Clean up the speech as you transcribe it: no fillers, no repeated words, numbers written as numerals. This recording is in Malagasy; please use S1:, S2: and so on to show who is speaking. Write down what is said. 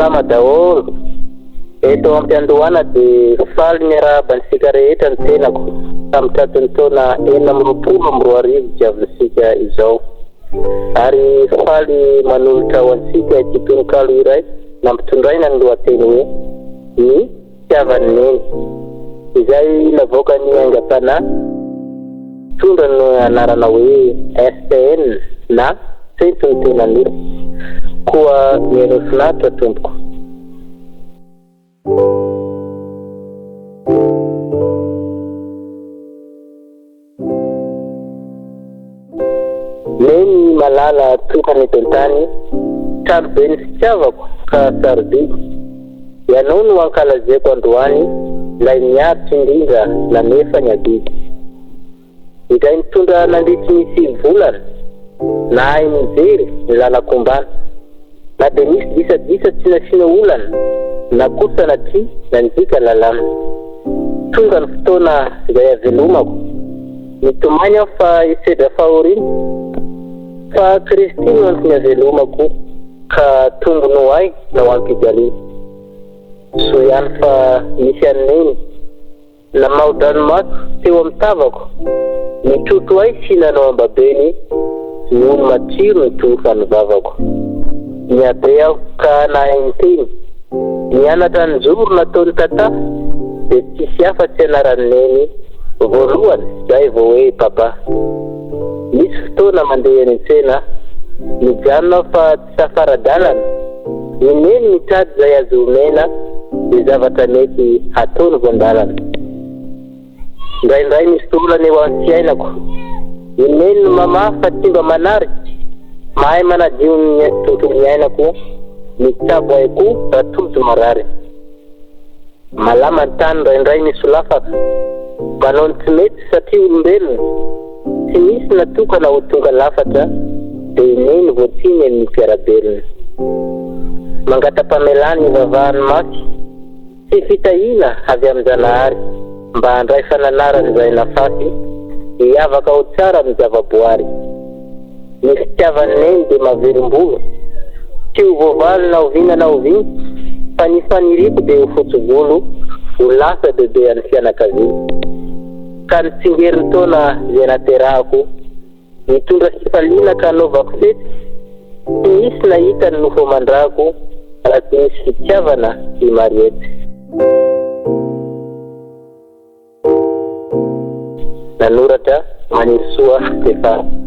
S1: salama daholo. Eto ampiandohana dia faly ny arahabantsika rehetra ny tenako tamin'ny tratrany taona 2024 diavinsika izao. Ary faly manolotra ho antsika ity tononkalo iray nampitondraina ny lohateny hoe ny fitiavan'ny neny. Izay navoaka ny aingam-panahy tondra no anarana hoe STN na Fenton'ny Tenan'olona. Koa mihaino finaritra tompoko. Neny malala tokana eto an-tany, trano be ny fitiavako ka sarobidy. Ianao no ankalazeko androany, ilay miaritra indrindra nanefa ny abidy. Izay nitondra nandritry ny 5 volana, nahay mijery ny lalakombana. Na dia misy disadisa tsy nasiana olana, na kosa natria nanjika lalàna. Tonga ny fotoana izay avelomako, mitomany aho fa hisedra fahoriana, fa Kristy no antony avelomako, ka tombony ho ahy na ho ampijaliana. So ihany fa misy an'neny, na mahodranomaso teo amin'ny tavako, mitrotro ahy sy nanao ambabeny, noho ny matsiro ny tofa ny vavako. Niabe aho ka nahay ny teny, nianatra ny zoro nataony tata, dia tsisy hafa tsy anaran'ny neny, voalohany izay vao hoe papa. Misy fotoana mandeha eny an-tsena, mijanona fa tsy safara-dalana, ny neny mitady izay azo omena, dia zavatra mety ataony voandalana. Indraindray misy olana eo amin'ny fiainako, ny neny no mamaha fa tsy mba manary, mahay manadio ny tontolo iainako, mitsabo ahy koa raha tojo marary. Malama ny tany indraindray misy lafaka, manao ny tsy mety satria olombelona, tsy misy natokana ho tonga lafatra, dia neny voatsiny amin'ny mpiarabelona. Mangata-pamelany ny vavahany maky, tsy fitahiana avy amin'ny Zanahary, mba handray fananarana izay nafasy, hiavaka ho tsara amin'ny zavaboary. Ny fitiavan'ny neny dia maverim-bolo, tsy ho voavaly na ho vina na ho viny, fa ny faniriako dia ho fotsy-bolo, ho lasa bebe an'ny fianakaviana. Ka ny tsingery taona izay naterahako, mitondra sifaliana ka hanaovako fety, tsy misy nahita ny nofo amandrako, raha tsy misy fitiavana sy mariety. Nanoratra Manisoa Stefano.